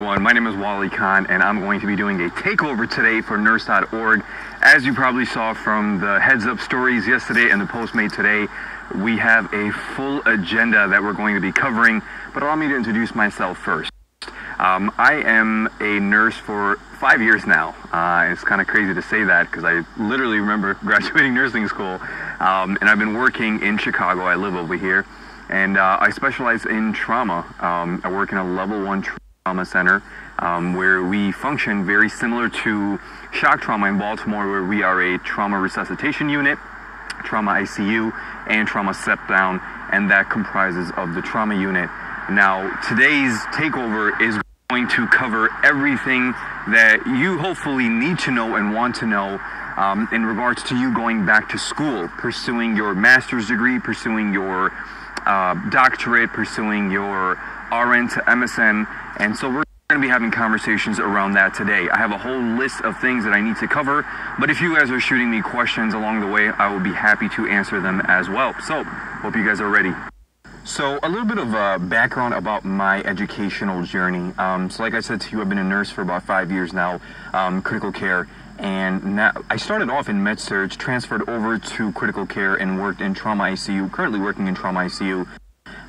My name is Wali Khann, and I'm going to be doing a takeover today for Nurse.org. As you probably saw from the heads-up stories yesterday and the post made today, we have a full agenda that we're going to be covering, but allow me to introduce myself first. I am a nurse for 5 years now. It's kind of crazy to say that because I literally remember graduating nursing school, and I've been working in Chicago. I live over here, and I specialize in trauma. I work in a level 1 trauma center where we function very similar to shock trauma in Baltimore, where we are a trauma resuscitation unit, trauma ICU, and trauma step down, and that comprises of the trauma unit. Now, today's takeover is going to cover everything that you hopefully need to know and want to know in regards to you going back to school, pursuing your master's degree, pursuing your doctorate, pursuing your RN to MSN, and so we're going to be having conversations around that today. I have a whole list of things that I need to cover, but if you guys are shooting me questions along the way, I will be happy to answer them as well. So, hope you guys are ready. So, a little bit of background about my educational journey. So like I said to you, I've been a nurse for about 5 years now, critical care, and now I started off in med-surg, transferred over to critical care, and worked in trauma ICU, currently working in trauma ICU.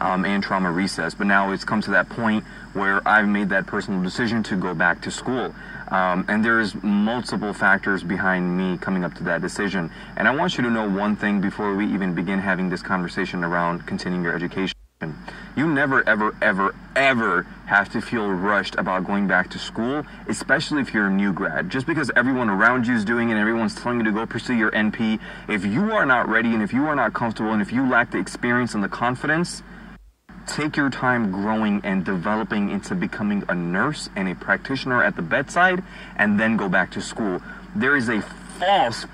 And trauma recess, but now it's come to that point where I've made that personal decision to go back to school, and there's multiple factors behind me coming up to that decision. And I want you to know one thing before we even begin having this conversation around continuing your education. You never, ever, ever, ever have to feel rushed about going back to school, especially if you're a new grad. Just because everyone around you is doing it and everyone's telling you to go pursue your NP, if you are not ready and if you are not comfortable and if you lack the experience and the confidence, take your time growing and developing into becoming a nurse and a practitioner at the bedside, and then go back to school. There is a false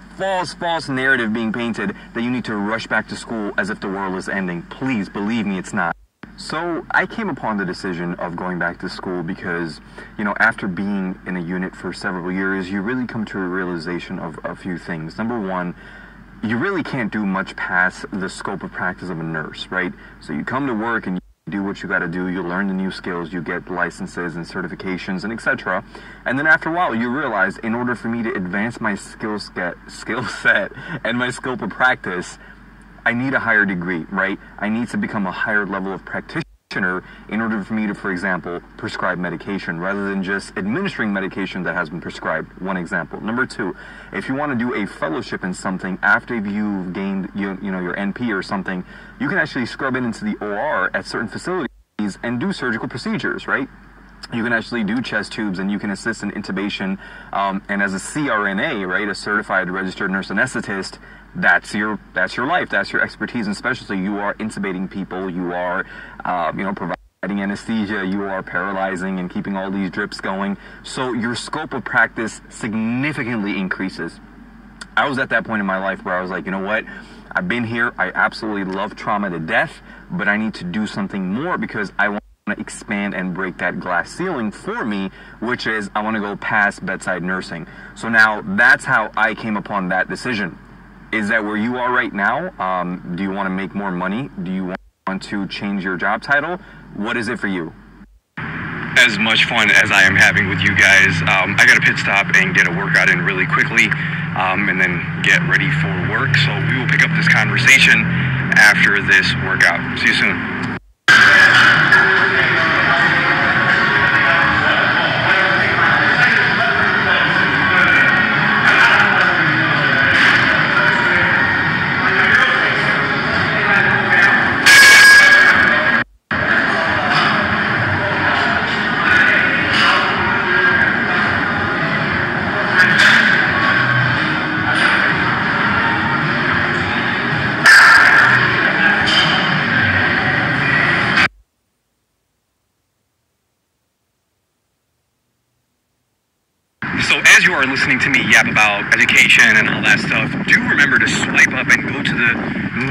narrative being painted that you need to rush back to school as if the world is ending. Please believe me, it's not. So I came upon the decision of going back to school because, you know, after being in a unit for several years, you really come to a realization of a few things. Number one, you really can't do much past the scope of practice of a nurse, right? So you come to work and you do what you got to do, you learn the new skills, you get licenses and certifications and etc. And then after a while you realize, in order for me to advance my skill set and my scope of practice, I need a higher degree, right? I need to become a higher level of practitioner in order for me to, for example, prescribe medication rather than just administering medication that has been prescribed. One example. Number two, if you want to do a fellowship in something after you've gained your NP or something, you can actually scrub into the OR at certain facilities and do surgical procedures, right? You can actually do chest tubes and you can assist in intubation, and as a CRNA, right, a certified registered nurse anesthetist, that's your life, that's your expertise and specialty. You are intubating people, you are providing anesthesia, you are paralyzing and keeping all these drips going. So your scope of practice significantly increases. I was at that point in my life where I was like, you know what, I've been here, I absolutely love trauma to death, but I need to do something more because I want to expand and break that glass ceiling for me, which is I want to go past bedside nursing. So now that's how I came upon that decision. Is that where you are right now? Do you want to make more money? Do you want to change your job title? What is it for you? As much fun as I am having with you guys, I got to pit stop and get a workout in really quickly, and then get ready for work. So we will pick up this conversation after this workout. See you soon. So as you are listening to me yap about education and all that stuff, do remember to swipe up and go to the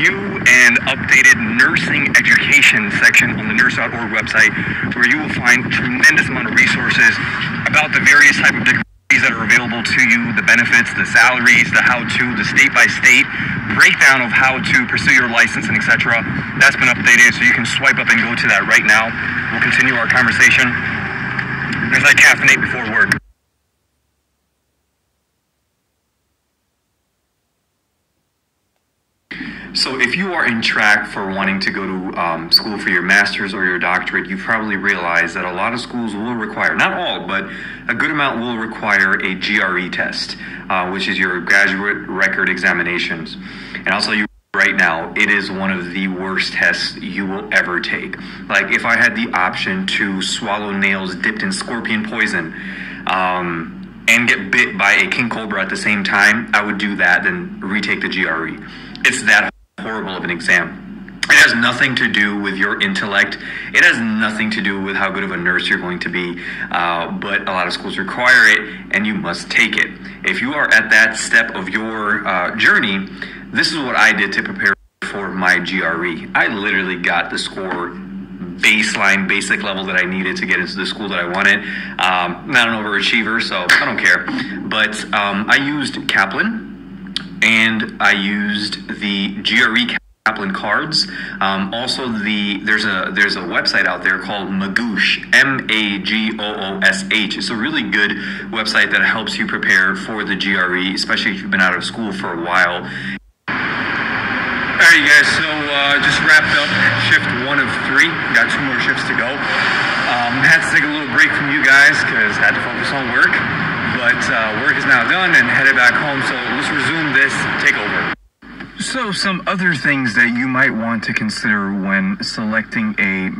new and updated nursing education section on the Nurse.org website, where you will find a tremendous amount of resources about the various type of degrees that are available to you, the benefits, the salaries, the how-to, the state-by-state breakdown of how to pursue your license and etc. That's been updated, so you can swipe up and go to that right now. We'll continue our conversation. as I caffeinate before work. So if you are in track for wanting to go to school for your master's or your doctorate, you probably realize that a lot of schools will require, not all, but a good amount will require a GRE test, which is your graduate record examinations. And I'll tell you right now, it is one of the worst tests you will ever take. Like, if I had the option to swallow nails dipped in scorpion poison and get bit by a king cobra at the same time, I would do that than retake the GRE. It's that horrible of an exam. It has nothing to do with your intellect. It has nothing to do with how good of a nurse you're going to be, but a lot of schools require it, and you must take it. If you are at that step of your journey, this is what I did to prepare for my GRE. I literally got the score baseline, basic level that I needed to get into the school that I wanted. Not an overachiever, so I don't care. But I used Kaplan, and I used the GRE Kaplan cards. Also, there's a website out there called Magoosh, Magoosh. It's a really good website that helps you prepare for the GRE, especially if you've been out of school for a while. Alright, you guys, so just wrapped up shift 1 of 3. Got 2 more shifts to go. Had to take a little break from you guys because I had to focus on work. But work is now done and headed back home, so let's resume this takeover. So some other things that you might want to consider when selecting a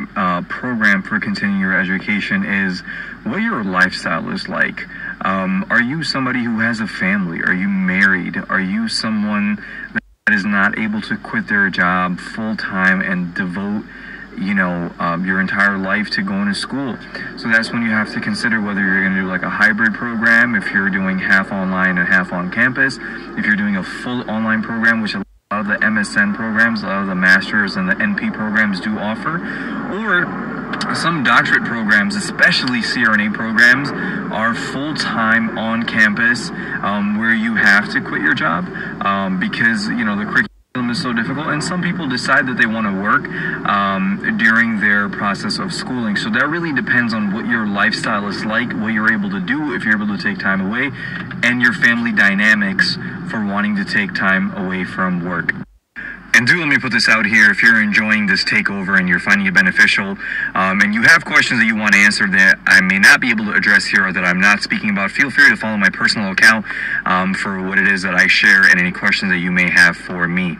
program for continuing your education is what your lifestyle is like. Are you somebody who has a family? Are you married? Are you someone that is not able to quit their job full-time and devote your entire life to going to school? So that's when you have to consider whether you're going to do like a hybrid program, if you're doing half online and half on campus, if you're doing a full online program, which a lot of the MSN programs, a lot of the masters and the NP programs do offer, or some doctorate programs, especially CRNA programs, are full-time on campus, where you have to quit your job because the curriculum is so difficult, and some people decide that they want to work during their process of schooling. So that really depends on what your lifestyle is like, what you're able to do, if you're able to take time away, and your family dynamics for wanting to take time away from work. And do let me put this out here, if you're enjoying this takeover and you're finding it beneficial, and you have questions that you want answered that I may not be able to address here or that I'm not speaking about, feel free to follow my personal account for what it is that I share and any questions that you may have for me.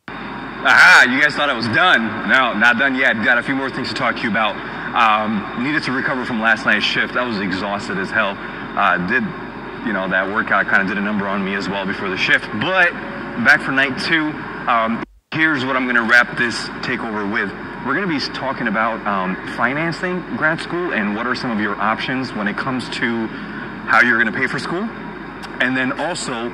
Aha, you guys thought I was done. No, not done yet. Got a few more things to talk to you about. Needed to recover from last night's shift. I was exhausted as hell. That workout kind of did a number on me as well before the shift. But back for night 2. Here's what I'm going to wrap this takeover with. We're going to be talking about financing grad school and what are some of your options when it comes to how you're going to pay for school. And then also,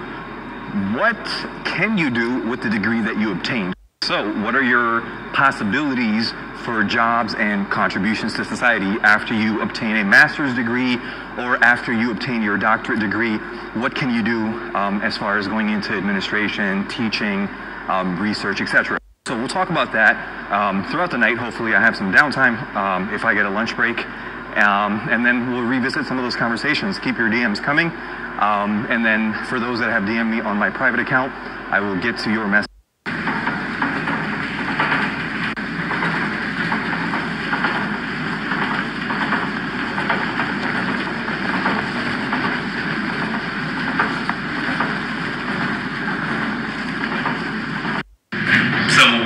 what can you do with the degree that you obtained? So what are your possibilities for jobs and contributions to society after you obtain a master's degree or after you obtain your doctorate degree? What can you do as far as going into administration, teaching, research, etc. So we'll talk about that throughout the night. Hopefully I have some downtime if I get a lunch break. And then we'll revisit some of those conversations. Keep your DMs coming. And then for those that have DM'd me on my private account, I will get to your message.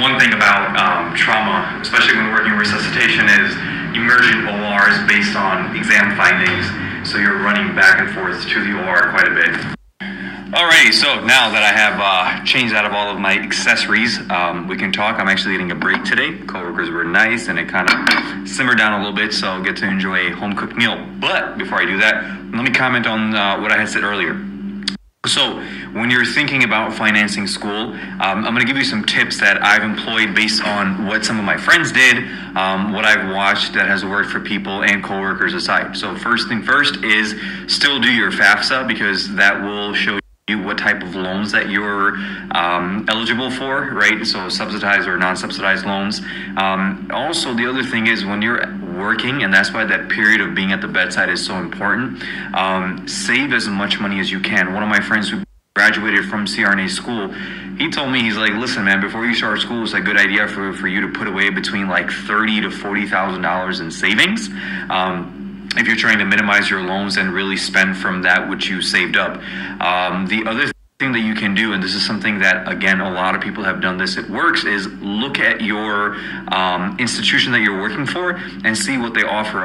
One thing about trauma, especially when working resuscitation, is emergent ORs based on exam findings. So you're running back and forth to the OR quite a bit. Alrighty, so now that I have changed out of all of my accessories, we can talk. I'm actually getting a break today. Coworkers were nice and it kind of simmered down a little bit, so I'll get to enjoy a home cooked meal. But before I do that, let me comment on what I had said earlier. So when you're thinking about financing school, I'm going to give you some tips that I've employed based on what some of my friends did, what I've watched that has worked for people and coworkers aside. So first thing first is still do your FAFSA, because that will show you what type of loans that you're eligible for, right? So subsidized or non-subsidized loans. Also, the other thing is when you're working, and that's why that period of being at the bedside is so important. Save as much money as you can. One of my friends who graduated from CRNA school, he told me, he's like, listen, man, before you start school, it's a good idea for you to put away between like $30,000 to $40,000 in savings. If you're trying to minimize your loans and really spend from that which you saved up. The other thing that you can do, and this is something that, again, a lot of people have done this, it works, is look at your institution that you're working for and see what they offer.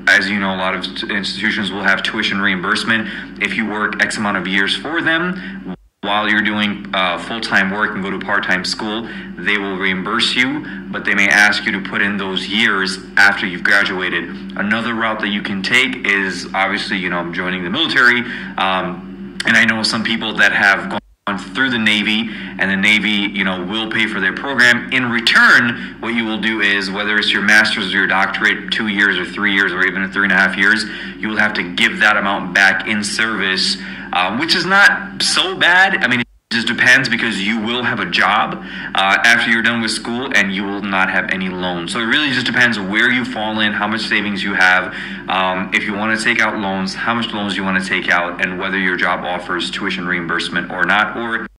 As you know, a lot of institutions will have tuition reimbursement. If you work X amount of years for them, while you're doing full-time work and go to part-time school, they will reimburse you, but they may ask you to put in those years after you've graduated. Another route that you can take is, obviously, joining the military. And I know some people that have gone through the Navy, and the Navy, will pay for their program. In return, what you will do is, whether it's your master's or your doctorate, 2 years or 3 years or even 3.5 years, you will have to give that amount back in service, which is not so bad. I mean, it just depends, because you will have a job after you're done with school, and you will not have any loans. So it really just depends where you fall in, how much savings you have, if you want to take out loans, how much loans you want to take out, and whether your job offers tuition reimbursement or not, or